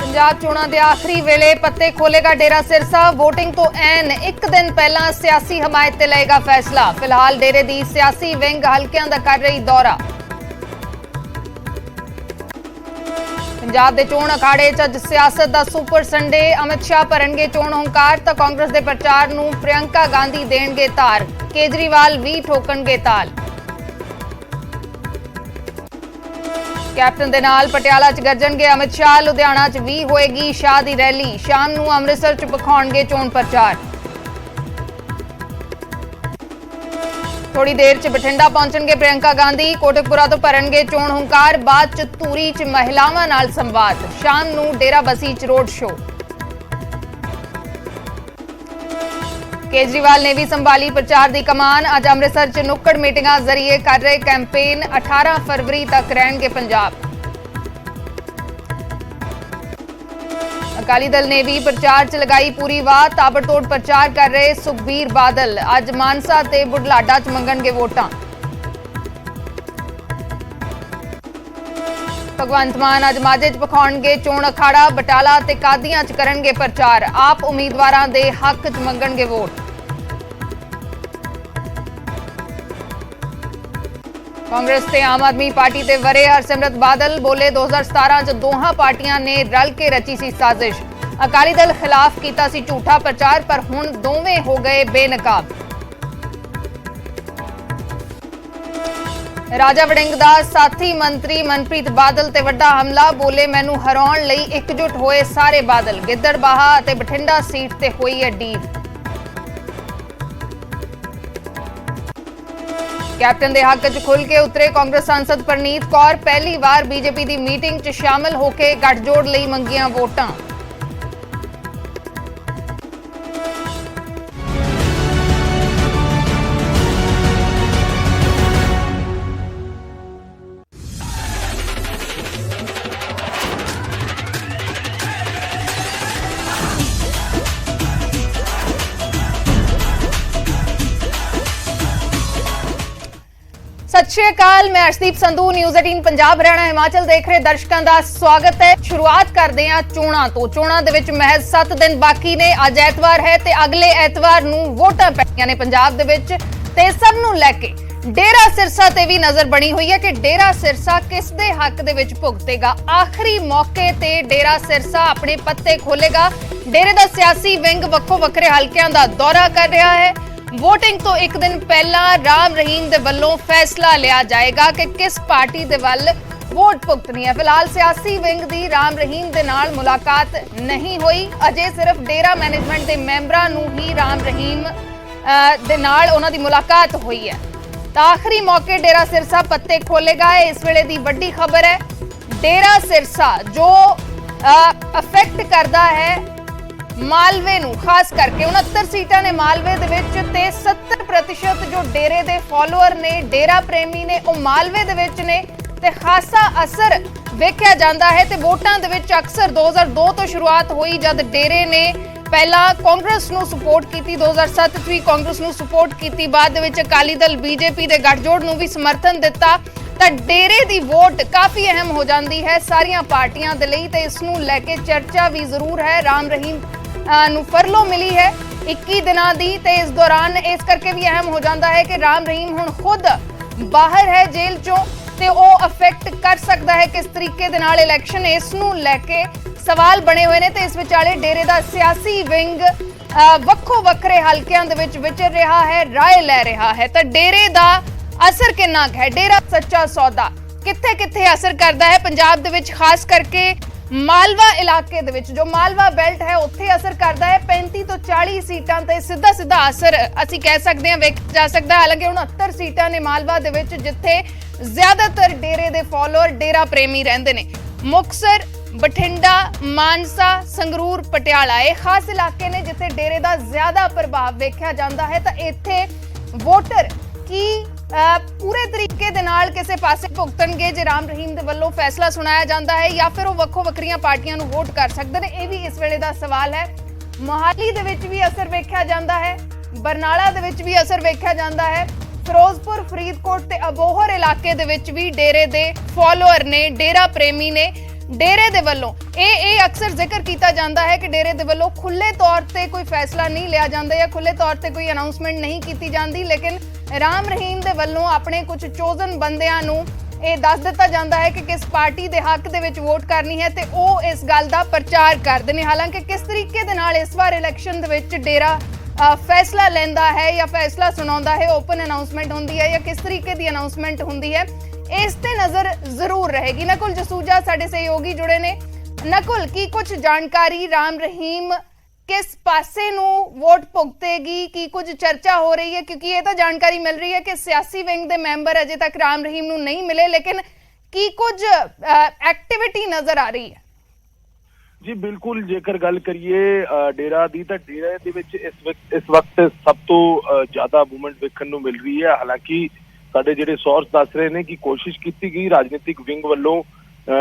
पंजाब चोणां दे आखिरी वेले पत्ते खोलेगा डेरा सिरसा। वोटिंग तो ऐन एक दिन पहला सियासी हमायत ते लएगा फैसला। फिलहाल डेरे दी सियासी विंग हलकियां दा कर रही दौरा। पंजाब दे चोण अखाड़े च अज सियासत दा सुपर संडे। अमित शाह भरनगे चोण हुंकार तां कांग्रेस दे प्रचार नूं प्रियंका गांधी देणगे तार। केजरीवाल भी ठोकणगे ताल। कैप्टन दे नाल पटियाला च गरजणगे अमित शाह। लुधियाना च भी होएगी शाह दी रैली। शाम नूं अमृतसर च विखाउणगे चोण प्रचार। थोड़ी देर च बठिंडा पहुंचणगे प्रियंका गांधी। कोटकपुरा तो भरनगे चोण हुंकार। बाद च धूरी च महिलावां नाल संवाद। शाम नूं डेरा बसी च रोड शो। केजरीवाल ने भी संभाली प्रचार दी कमान। अज अमृतसर च नुक्कड़ मीटिंगां जरिए कर रहे कैंपेन। 18 फरवरी तक रहणगे पंजाब। अकाली दल ने भी प्रचार च लगाई पूरी वाह। ताबड़तोड़ प्रचार कर रहे सुखबीर बादल। अज मानसा ते बुढलाडा च मंगणगे वोटां। भगवंत मान अज माझे च विखाउणगे चोण अखाड़ा। बटाला ते कादियां च करनगे प्रचार। आप उम्मीदवारां दे हक च मंगणगे वोट। कांग्रेस ते आम आदमी पार्टी ते वरे हरसिमरत बादल। बोले 2017 च दोहां पार्टियां ने रल के रची सी साजिश। अकाली दल खिलाफ कीता सी झूठा प्रचार पर हुण दोवें हो गए बेनकाब। राजा वड़िंग दा साथी मंत्री मनप्रीत बादल ते वड्डा हमला। बोले मैनू हराउण लई एकजुट होए सारे बादल। गिद्दड़बाहा ते बठिंडा सीट ते होई है डील। कैप्टन दे हक च खुल के उतरे कांग्रेस सांसद परनीत कौर। पहली बार बीजेपी दी मीटिंग च शामिल होके गठजोड़ लई मंगियां वोटां। सत श्री अकाल, मैं अर्शदीप संधू न्यूज़ 18 पंजाब हरियाणा हिमाचल देख रहे दर्शकों का स्वागत है। शुरुआत करते हैं चोणां तो। चोणां दे विच महज 7 दिन बाकी ने। अज ऐतवार है ते अगले ऐतवार नूं वोटां पैणीਆਂ ने पंजाब दे विच ते सब नूं लैके डेरा सिरसा ते भी नजर बनी हुई है कि डेरा सिरसा किस दे हक दे विच भुगतेगा। आखिरी मौके ते डेरा सिरसा अपने पत्ते खोलेगा। डेरे दा सियासी विंग वक्खो वक्खरे हलकियां दा दौरा कर रहा है। वोटिंग तो एक दिन पहला राम रहीम दे वल्लों फैसला लिया जाएगा कि किस पार्टी दे वल वोट भुगतनी है। फिलहाल सियासी विंग दी राम रहीम दे नाल मुलाकात नहीं हुई। अजे सिर्फ डेरा मैनेजमेंट दे मैंबरां नूं ही राम रहीम दे नाल उन्हां दी मुलाकात हुई है। तो आखिरी मौके डेरा सिरसा पत्ते खोलेगा। इस वेले दी वड्डी खबर है। डेरा सिरसा जो अफेक्ट करदा है मालवे नूं, खास करके 69 सीटां ने मालवे दे विच ते 70% जो डेरे दे फॉलोअर ने, डेरा प्रेमी ने, वो मालवे दे विच ने ते खासा असर वेखिया जांदा है। ते वोटां दे विच अक्सर 2002 तो शुरुआत हुई जद डेरे ने पहला कांग्रेस नूं सपोर्ट कीती। 2007 च भी कांग्रेस नूं सपोर्ट कीती। बाद दे विच अकाली दल बीजेपी दे गठजोड़ नूं भी समर्थन दिता। तां डेरे दी वोट काफी अहम हो जाती है सारियां पार्टियां दे लई। ते इस नूं लैके चर्चा भी जरूर है। राम रहीम नूं फरलो मिली है 21 दिनां दी ते इस दौरान इस करके भी अहम हो जाता है कि राम रहीम हुण खुद बाहर है जेल चों ते वो अफेक्ट कर सकता है किस तरीके दे नाल इलैक्शन। इस नूं लैके सवाल बने हुए ने ते इस विचाले डेरे दा सियासी विंग वक्खो वक्खरे हलकियां दे विच विचर रहा है, राय लै रहा है। तो डेरे दा असर किन्ना है, डेरा सच्चा सौदा कित्थे कित्थे असर करता है पंजाब दे विच, खास करके मालवा इलाके दे विच जो मालवा बेल्ट है उत्थे असर करता है। 35 तो 40 सीटां ते सीधा सीधा असर असी कह सकते हैं वेखिया जा सकता है। हालांकि 69 सीटां ने मालवा दे विच जिथे ज्यादातर डेरे दे फॉलोअर डेरा प्रेमी रहिंदे ने। मुक्तसर, बठिंडा, मानसा, संगरूर, पटियाला ये खास इलाके ने जिथे डेरे दा ज्यादा प्रभाव वेखिया जांदा है। तां इत्थे वोटर की पूरे तरीके दे नाल किसे पासे भुगतणगे जे राम रहीम दे वल्लों फैसला सुनाया जाता है या फिर वो वक्खो वक्खरियां पार्टियां नूं वोट कर सकदे ने। ये भी इस वेले दा सवाल है। मोहाली दे विच भी असर वेखिया जाता है, बरनाला दे विच भी असर वेखिया जाता है। फिरोजपुर, फरीदकोट ते अबोहर इलाके दे विच भी डेरे दे फॉलोअर ने, डेरा प्रेमी ने डेरे दे वल्लों ਇਹ ਅਕਸਰ ਜ਼ਿਕਰ ਕੀਤਾ ਜਾਂਦਾ ਹੈ ਕਿ ਡੇਰੇ ਦੇ ਵੱਲੋਂ ਖੁੱਲੇ ਤੌਰ ਤੇ ਕੋਈ ਫੈਸਲਾ ਨਹੀਂ ਲਿਆ ਜਾਂਦਾ ਜਾਂ ਖੁੱਲੇ ਤੌਰ ਤੇ ਕੋਈ ਅਨਾਉਂਸਮੈਂਟ ਨਹੀਂ ਕੀਤੀ ਜਾਂਦੀ, ਲੇਕਿਨ ਰਾਮ ਰਹੀਮ ਦੇ ਵੱਲੋਂ ਆਪਣੇ ਕੁਝ ਚੋਜ਼ਨ ਬੰਦਿਆਂ ਨੂੰ ਇਹ ਦੱਸ ਦਿੱਤਾ ਜਾਂਦਾ ਹੈ ਕਿ ਕਿਸ ਪਾਰਟੀ ਦੇ ਹੱਕ ਦੇ ਵਿੱਚ ਵੋਟ ਕਰਨੀ ਹੈ ਤੇ ਉਹ ਇਸ ਗੱਲ ਦਾ ਪ੍ਰਚਾਰ ਕਰਦੇ ਨੇ। ਹਾਲਾਂਕਿ ਕਿਸ ਤਰੀਕੇ ਦੇ ਨਾਲ ਇਸ ਵਾਰ ਇਲੈਕਸ਼ਨ ਦੇ ਵਿੱਚ ਡੇਰਾ ਫੈਸਲਾ ਲੈਂਦਾ ਹੈ ਜਾਂ ਫੈਸਲਾ ਸੁਣਾਉਂਦਾ ਹੈ, ਓਪਨ ਅਨਾਉਂਸਮੈਂਟ ਹੁੰਦੀ ਹੈ ਜਾਂ ਕਿਸ ਤਰੀਕੇ ਦੀ ਅਨਾਉਂਸਮੈਂਟ ਹੁੰਦੀ ਹੈ, ਇਸ ਤੇ ਨਜ਼ਰ ਜ਼ਰੂਰ रहेगी। नकुल जसूजा साडे सहयोगी जुड़े ने। नकुल, की कुछ जानकारी राम रहीम किस पासे नूं वोट भुगतेगी, की कुछ चर्चा हो रही है? क्योंकि ये तो जानकारी मिल रही है कि सियासी विंग दे मैंबर अजे तक राम रहीम नूं नहीं मिले, लेकिन की कुछ एक्टिविटी नजर आ रही है? जी बिल्कुल, जेकर गल करिए डेरा दी तां डेरे दे विच इस वक्त सब तो ज़्यादा मूवमेंट देखने नूं मिल रही है। हालांकि ਸਾਡੇ ਜਿਹੜੇ ਸੋਰਸ ਦੱਸ ਰਹੇ ਨੇ ਕਿ ਕੋਸ਼ਿਸ਼ ਕੀਤੀ ਗਈ ਰਾਜਨੀਤਿਕ ਵਿੰਗ ਵੱਲੋਂ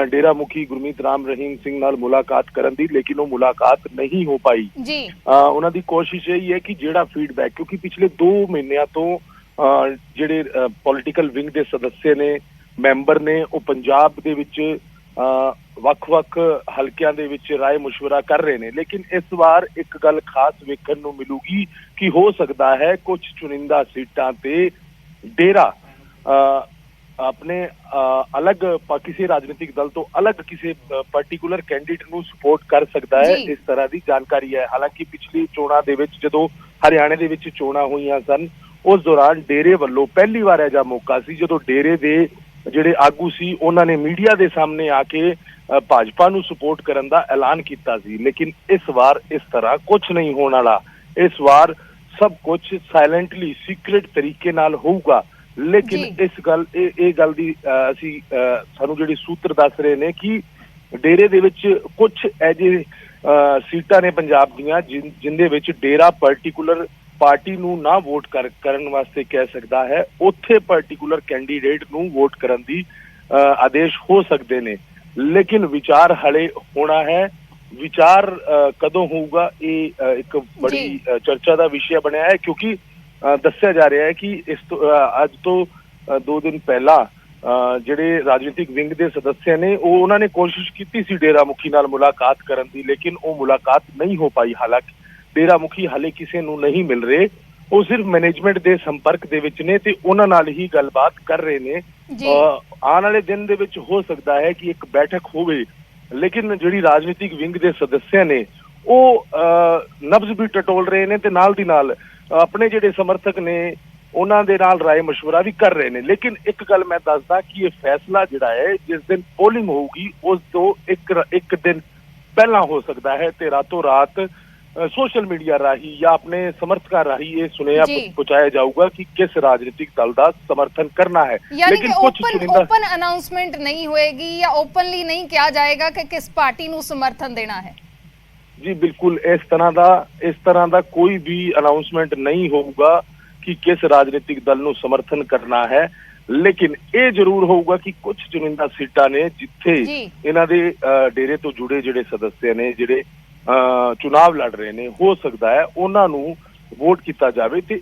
ਡੇਰਾ ਮੁਖੀ ਗੁਰਮੀਤ ਰਾਮ ਰਹੀਮ ਸਿੰਘ ਨਾਲ ਮੁਲਾਕਾਤ ਕਰਨ ਦੀ, ਲੇਕਿਨ ਉਹ ਮੁਲਾਕਾਤ ਨਹੀਂ ਹੋ ਪਾਈ ਜੀ। ਉਹਨਾਂ ਦੀ ਕੋਸ਼ਿਸ਼ ਇਹ ਹੈ ਕਿ ਜਿਹੜਾ ਫੀਡਬੈਕ, ਕਿਉਂਕਿ ਪਿਛਲੇ 2 ਮਹੀਨਿਆਂ ਤੋਂ ਜਿਹੜੇ ਪੋਲੀਟੀਕਲ ਵਿੰਗ ਦੇ ਸਦੱਸਿਆ ਨੇ, ਮੈਂਬਰ ਨੇ, ਉਹ ਪੰਜਾਬ ਦੇ ਵਿੱਚ ਵੱਖ-ਵੱਖ ਹਲਕਿਆਂ ਦੇ ਵਿੱਚ ਰਾਏ ਮੁਸ਼ਵਰਾ ਕਰ ਰਹੇ ਨੇ, ਲੇਕਿਨ ਇਸ ਵਾਰ ਇੱਕ ਗੱਲ ਖਾਸ ਵੇਖਣ ਨੂੰ ਮਿਲੂਗੀ ਕਿ ਹੋ ਸਕਦਾ ਹੈ ਕੁਝ ਚੁਣਿੰਦਾ ਸੀਟਾਂ ਤੇ डेरा अपने अलग किसी राजनीतिक दल तो अलग किसी पर्टिकुलर कैंडिडेट ਨੂੰ ਸਪੋਰਟ ਕਰ ਸਕਦਾ ਹੈ, ਇਸ ਤਰ੍ਹਾਂ ਦੀ ਜਾਣਕਾਰੀ ਹੈ। ਹਾਲਾਂਕਿ ਪਿਛਲੀ ਚੋਣਾਂ ਦੇ ਵਿੱਚ ਜਦੋਂ ਹਰਿਆਣੇ ਦੇ ਵਿੱਚ ਚੋਣਾਂ ਹੋਈਆਂ ਸਨ, ਉਸ ਦੌਰਾਨ ਡੇਰੇ ਵੱਲੋਂ ਪਹਿਲੀ ਵਾਰ ਇਹ ਜਿਹਾ ਮੌਕਾ ਸੀ ਜਦੋਂ ਡੇਰੇ ਦੇ ਜਿਹੜੇ ਆਗੂ ਸੀ ਉਹਨਾਂ ਨੇ ਮੀਡੀਆ ਦੇ ਸਾਹਮਣੇ ਆ ਕੇ ਭਾਜਪਾ ਨੂੰ ਸਪੋਰਟ ਕਰਨ ਦਾ ਐਲਾਨ ਕੀਤਾ ਸੀ, ਲੇਕਿਨ ਇਸ ਵਾਰ ਇਸ ਤਰ੍ਹਾਂ ਕੁਝ ਨਹੀਂ ਹੋਣ ਵਾਲਾ। ਇਸ ਵਾਰ सब कुछ साइलेंटली सीक्रेट तरीके नाल होगा, लेकिन इस गल ये गल दी असी सानू जिहड़े सूत्र दस रहे ने कि डेरे दे विच कुछ ऐजे सीटां ने पंजाब दीयां जिंदे विच डेरा पर्टिकुलर पार्टी नू ना वोट करन वास्ते कह सकदा है, उत्थे पर्टिकुलर कैंडीडेट नू वोट करन दी आदेश हो सकदे ने, लेकिन विचार हले होना है। विचार कदों होगा ये एक बड़ी चर्चा का विषय बनया है, क्योंकि दस्या जा रहा है कि इस तो अज तो 2 दिन पहला ਜਿਹੜੇ ਰਾਜਨੀਤਿਕ ਵਿੰਗ ਦੇ ਸਦੱਸਿਆ ਨੇ ਉਹਨਾਂ ਨੇ ਕੋਸ਼ਿਸ਼ ਕੀਤੀ ਸੀ ਡੇਰਾ ਮੁਖੀ ਨਾਲ ਮੁਲਾਕਾਤ ਕਰਨ ਦੀ, ਲੇਕਿਨ ਉਹ ਮੁਲਾਕਾਤ ਨਹੀਂ ਹੋ ਪਾਈ। ਹਾਲਾਂਕਿ ਡੇਰਾ ਮੁਖੀ ਹਾਲੇ ਕਿਸੇ ਨੂੰ ਨਹੀਂ ਮਿਲ ਰਹੇ, ਉਹ ਸਿਰਫ ਮੈਨੇਜਮੈਂਟ ਦੇ ਸੰਪਰਕ ਦੇ ਵਿੱਚ ਨੇ ਤੇ ਉਹਨਾਂ ਨਾਲ ਹੀ ਗੱਲਬਾਤ ਕਰ ਰਹੇ ਨੇ। ਆਉਣ ਵਾਲੇ ਦਿਨ ਦੇ ਵਿੱਚ ਹੋ ਸਕਦਾ ਹੈ ਕਿ ਇੱਕ ਬੈਠਕ ਹੋਵੇ, ਲੇਕਿਨ ਜਿਹੜੀ ਰਾਜਨੀਤਿਕ ਵਿੰਗ ਦੇ ਸਦੱਸਿਆ ਨੇ ਉਹ ਨਬਜ਼ ਵੀ ਟਟੋਲ ਰਹੇ ਨੇ ਤੇ ਨਾਲ ਦੀ ਨਾਲ ਆਪਣੇ ਜਿਹੜੇ ਸਮਰਥਕ ਨੇ ਉਹਨਾਂ ਦੇ ਨਾਲ ਰਾਏ ਮਸ਼ਵਰਾ ਵੀ ਕਰ ਰਹੇ ਨੇ। ਲੇਕਿਨ ਇੱਕ ਗੱਲ ਮੈਂ ਦੱਸਦਾ ਕਿ ਇਹ ਫੈਸਲਾ ਜਿਹੜਾ ਹੈ ਜਿਸ ਦਿਨ ਪੋਲਿੰਗ ਹੋਊਗੀ ਉਸ ਤੋਂ ਇੱਕ ਦਿਨ ਪਹਿਲਾਂ ਹੋ ਸਕਦਾ ਹੈ ਤੇ ਰਾਤੋਂ ਰਾਤ सोशल मीडिया राही या अपने समर्थकों राही ये सुनेया पहुंचाया जाऊगा कि किस राजनीतिक दल का समर्थन करना है, लेकिन ओपन अनाउंसमेंट नहीं होएगी या ओपनली नहीं किया जाएगा कि किस पार्टी नू समर्थन देना है? जी बिल्कुल, इस तरह का कोई भी अनाउंसमेंट नहीं होगा कि किस राजनीतिक दल नू समर्थन करना है, लेकिन ये जरूर होगा कि कुछ चुनिंदा सीटां ने जिथे इन्हां दे डेरे तो जुड़े जिहड़े सदस्य ने जिहड़े चुनाव लड़ रहे ने, हो सकता है उन्होंने वोट किया जाए तो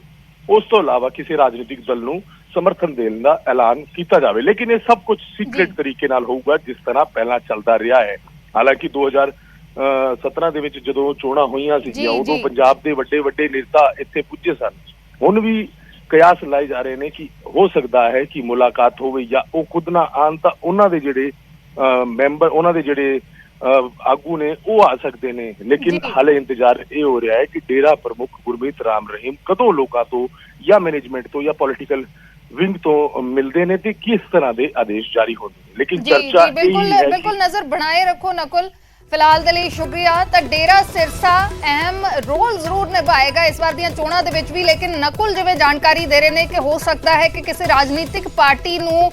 उस तो इलावा किसी राजनीतिक दल नू समर्थन देने का ऐलान किया जाए, लेकिन ये सब कुछ सीक्रेट तरीके नाल होगा जिस तरह पहला चलता रहा है। हालांकि 2017 ਦੇ ਵਿੱਚ ਜਦੋਂ ਚੋਣਾਂ ਹੋਈਆਂ ਸੀ ਉਦੋਂ ਪੰਜਾਬ ਦੇ ਵੱਡੇ ਨੇਤਾ ਇੱਥੇ ਪੁੱਜੇ ਸਨ। ਹੁਣ ਵੀ ਕਿਆਸ ਲਾਏ ਜਾ ਰਹੇ ਨੇ ਕਿ ਹੋ ਸਕਦਾ ਹੈ ਕਿ ਮੁਲਾਕਾਤ ਹੋਵੇ ਜਾਂ ਉਹ ਖੁਦ ਨਾ ਆਣ ਤਾਂ ਉਹਨਾਂ ਦੇ ਜਿਹੜੇ ਮੈਂਬਰ ਉਹਨਾਂ ਦੇ ਜਿਹੜੇ ਆਗੂ ਨੇ ਉਹ ਆ ਸਕਦੇ ਨੇ। ਲੇਕਿਨ ਹਾਲੇ ਇੰਤਜ਼ਾਰ ਇਹ ਹੋ ਰਿਹਾ ਹੈ ਕਿ ਡੇਰਾ ਪ੍ਰਮੁੱਖ ਗੁਰਮੀਤ ਰਾਮ ਰਹੀਮ ਕਦੋਂ ਲੋਕਾਂ ਤੋਂ ਜਾਂ ਮੈਨੇਜਮੈਂਟ ਤੋਂ ਜਾਂ ਪੋਲੀਟੀਕਲ ਵਿੰਗ ਤੋਂ ਮਿਲਦੇ ਨੇ ਤੇ ਕਿਸ ਤਰ੍ਹਾਂ ਦੇ ਆਦੇਸ਼ ਜਾਰੀ ਹੁੰਦੇ ਨੇ। ਲੇਕਿਨ ਚਰਚਾ ਬਿਲकुल ਨਜ਼ਰ ਬਣਾਏ ਰੱਖੋ ਨਕੁਲ। ਫਿਲਹਾਲ ਦੇ ਲਈ ਸ਼ੁਕਰੀਆ। ਤਾਂ ਡੇਰਾ ਸਿਰਸਾ ਅਹਿਮ ਰੋਲ ਜ਼ਰੂਰ ਨਿਭਾਏਗਾ ਇਸ ਵਾਰ ਦੀਆਂ ਚੋਣਾਂ ਦੇ ਵਿੱਚ ਵੀ, ਲੇਕਿਨ ਨਕੁਲ ਜਿਵੇਂ ਜਾਣਕਾਰੀ ਦੇ ਰਹੇ ਨੇ ਕਿ ਹੋ ਸਕਦਾ ਹੈ ਕਿ ਕਿਸੇ ਰਾਜਨੀਤਿਕ ਪਾਰਟੀ ਨੂੰ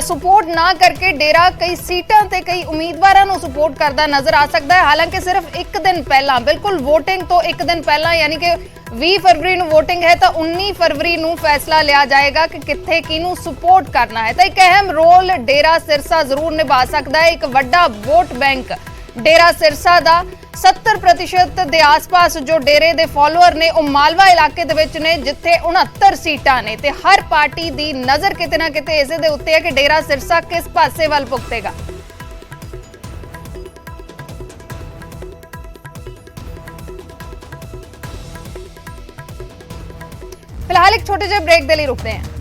ਸਪੋਰਟ ਨਾ ਕਰਕੇ ਡੇਰਾ ਕਈ ਸੀਟਾਂ ਤੇ ਕਈ ਉਮੀਦਵਾਰਾਂ ਨੂੰ ਸਪੋਰਟ ਕਰਦਾ ਨਜ਼ਰ ਆ ਸਕਦਾ ਹੈ। ਹਾਲਾਂਕਿ ਸਿਰਫ ਇੱਕ ਦਿਨ ਪਹਿਲਾਂ, ਬਿਲਕੁਲ ਵੋਟਿੰਗ ਤੋਂ ਇੱਕ ਦਿਨ ਪਹਿਲਾਂ, ਯਾਨੀ ਕਿ 20 ਫਰਵਰੀ ਨੂੰ ਵੋਟਿੰਗ ਹੈ ਤਾਂ 19 ਫਰਵਰੀ ਨੂੰ ਫੈਸਲਾ ਲਿਆ ਜਾਏਗਾ ਕਿ ਕਿੱਥੇ ਕਿਹਨੂੰ ਸਪੋਰਟ ਕਰਨਾ ਹੈ। ਤਾਂ ਇੱਕ ਅਹਿਮ ਰੋਲ ਡੇਰਾ ਸਿਰਸਾ ਜ਼ਰੂਰ ਨਿਭਾ ਸਕਦਾ ਹੈ। ਇੱਕ ਵੱਡਾ ਵੋਟ ਬੈਂਕ डेरा सिरसा दा 70% ਦੇ ਆਸ-ਪਾਸ ਜੋ ਡੇਰੇ ਦੇ ਫਾਲੋਅਰ ਨੇ ਉਹ ਮਾਲਵਾ ਇਲਾਕੇ ਦੇ ਵਿੱਚ ਨੇ ਜਿੱਥੇ 69 ਸੀਟਾਂ ਨੇ ਤੇ ਹਰ ਪਾਰਟੀ ਦੀ ਨਜ਼ਰ ਕਿਤੇ ਨਾ ਕਿਤੇ ਇਸੇ ਦੇ ਉੱਤੇ ਹੈ ਕਿ ਡੇਰਾ ਸਿਰਸਾ ਕਿਸ ਪਾਸੇ ਵੱਲ ਭੁਗਤੇਗਾ। ਫਿਲਹਾਲ ਇੱਕ ਛੋਟੇ ਜਿਹੇ ਬ੍ਰੇਕ ਦੇ ਲਈ ਰੁਕਦੇ ਹਾਂ।